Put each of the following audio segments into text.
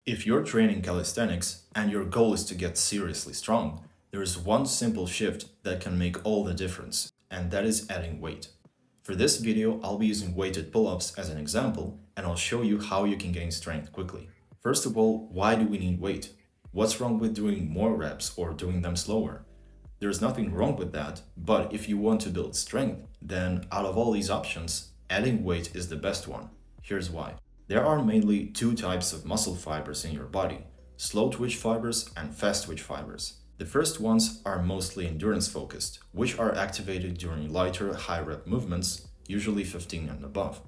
If you're training calisthenics and your goal is to get seriously strong, there is one simple shift that can make all the difference, and that is adding weight. For this video, I'll be using weighted pull-ups as an example, and I'll show you how you can gain strength quickly. First of all, why do we need weight? What's wrong with doing more reps or doing them slower? There's nothing wrong with that, but if you want to build strength, then out of all these options, adding weight is the best one. Here's why. There are mainly two types of muscle fibers in your body: slow twitch fibers and fast twitch fibers. The first ones are mostly endurance focused, which are activated during lighter, high rep movements, usually 15 and above.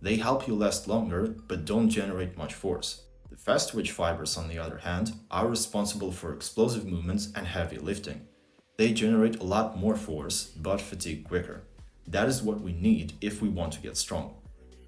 They help you last longer, but don't generate much force. The fast twitch fibers, on the other hand, are responsible for explosive movements and heavy lifting. They generate a lot more force, but fatigue quicker. That is what we need if we want to get strong.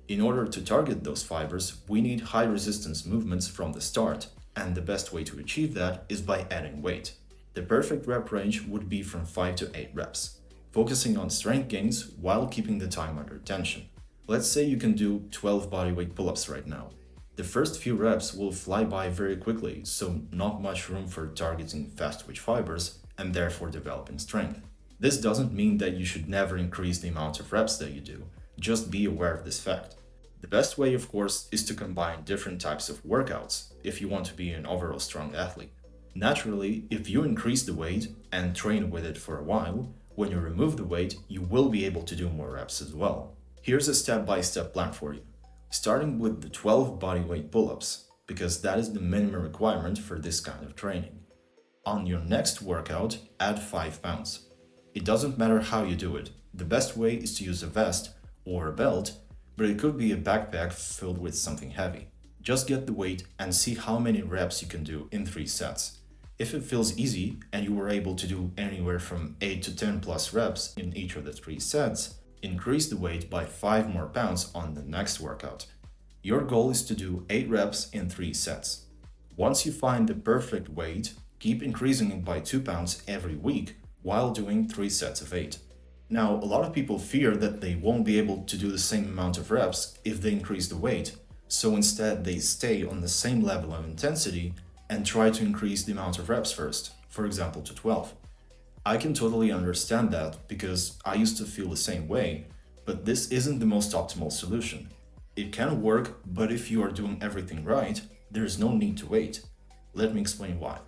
In order to target those fibers, we need high resistance movements from the start, and the best way to achieve that is by adding weight. The perfect rep range would be from 5 to 8 reps, focusing on strength gains while keeping the time under tension. Let's say you can do 12 bodyweight pull-ups right now. The first few reps will fly by very quickly, so not much room for targeting fast twitch fibers and therefore developing strength. This doesn't mean that you should never increase the amount of reps that you do. Just be aware of this fact. The best way, of course, is to combine different types of workouts if you want to be an overall strong athlete. Naturally, if you increase the weight and train with it for a while, when you remove the weight, you will be able to do more reps as well. Here's a step-by-step plan for you. Starting with the 12 bodyweight pull-ups, because that is the minimum requirement for this kind of training. On your next workout, add 5 pounds. It doesn't matter how you do it. The best way is to use a vest or a belt, but it could be a backpack filled with something heavy. Just get the weight and see how many reps you can do in 3 sets. If it feels easy and you were able to do anywhere from 8 to 10 plus reps in each of the 3 sets, increase the weight by 5 more pounds on the next workout. Your goal is to do 8 reps in 3 sets. Once you find the perfect weight, keep increasing it by 2 pounds every week while doing 3 sets of 8. Now, a lot of people fear that they won't be able to do the same amount of reps if they increase the weight, so instead they stay on the same level of intensity and try to increase the amount of reps first, for example to 12. I can totally understand that because I used to feel the same way, but this isn't the most optimal solution. It can work, but if you are doing everything right, there's no need to wait. Let me explain why.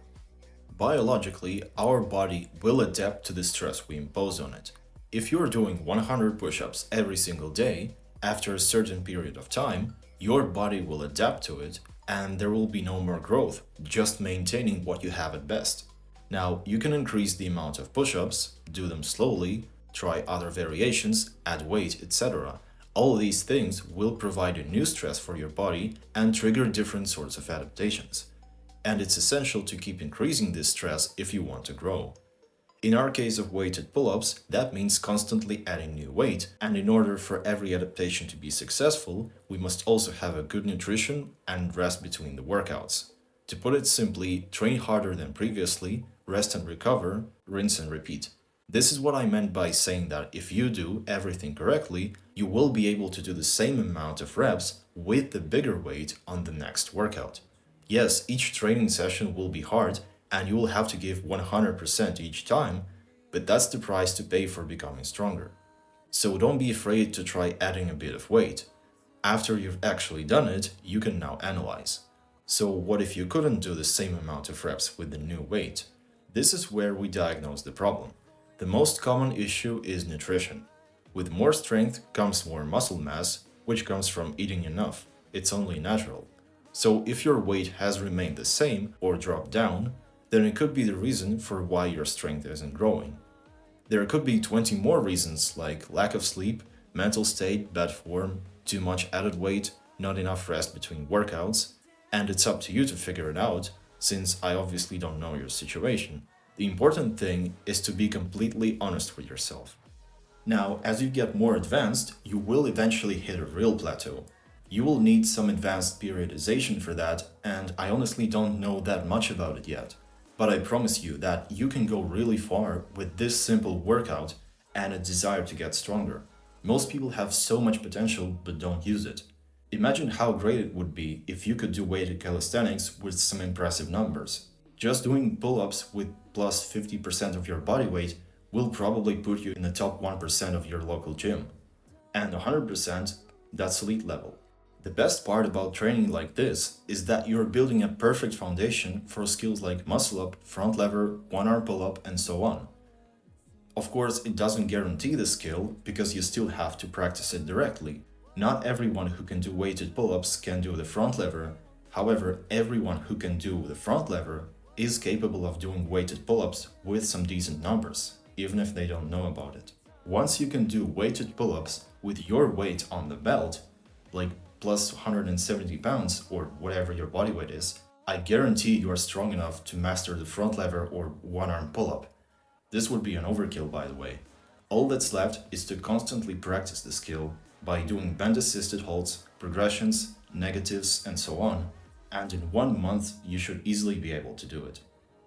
Biologically, our body will adapt to the stress we impose on it. If you're doing 100 push-ups every single day, after a certain period of time, your body will adapt to it and there will be no more growth, just maintaining what you have at best. Now, you can increase the amount of push-ups, do them slowly, try other variations, add weight, etc. All these things will provide you new stress for your body and trigger different sorts of adaptations. And it's essential to keep increasing this stress if you want to grow. In our case of weighted pull-ups, that means constantly adding new weight, and in order for every adaptation to be successful, we must also have a good nutrition and rest between the workouts. To put it simply, train harder than previously, rest and recover, rinse and repeat. This is what I meant by saying that if you do everything correctly, you will be able to do the same amount of reps with the bigger weight on the next workout. Yes, each training session will be hard, and you will have to give 100% each time, but that's the price to pay for becoming stronger. So don't be afraid to try adding a bit of weight. After you've actually done it, you can now analyze. So what if you couldn't do the same amount of reps with the new weight? This is where we diagnose the problem. The most common issue is nutrition. With more strength comes more muscle mass, which comes from eating enough. It's only natural. So if your weight has remained the same or dropped down, then it could be the reason for why your strength isn't growing. There could be 20 more reasons like lack of sleep, mental state, bad form, too much added weight, not enough rest between workouts, and it's up to you to figure it out, since I obviously don't know your situation. The important thing is to be completely honest with yourself. Now, as you get more advanced, you will eventually hit a real plateau. You will need some advanced periodization for that, and I honestly don't know that much about it yet. But I promise you that you can go really far with this simple workout and a desire to get stronger. Most people have so much potential but don't use it. Imagine how great it would be if you could do weighted calisthenics with some impressive numbers. Just doing pull-ups with plus 50% of your body weight will probably put you in the top 1% of your local gym. And 100%, that's elite level. The best part about training like this is that you're building a perfect foundation for skills like muscle up, front lever, one arm pull up, and so on. Of course, it doesn't guarantee the skill because you still have to practice it directly. Not everyone who can do weighted pull ups can do the front lever. However, everyone who can do the front lever is capable of doing weighted pull ups with some decent numbers, even if they don't know about it. Once you can do weighted pull ups with your weight on the belt, like plus 170 pounds or whatever your body weight is, I guarantee you are strong enough to master the front lever or one arm pull up. This would be an overkill, by the way. All that's left is to constantly practice the skill by doing band assisted holds, progressions, negatives, and so on, and in 1 month you should easily be able to do it.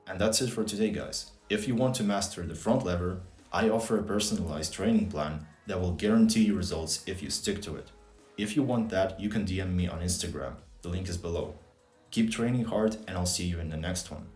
And that's it for today, guys. If you want to master the front lever, I offer a personalized training plan that will guarantee you results if you stick to it. If you want that, you can DM me on Instagram. The link is below. Keep training hard, and I'll see you in the next one.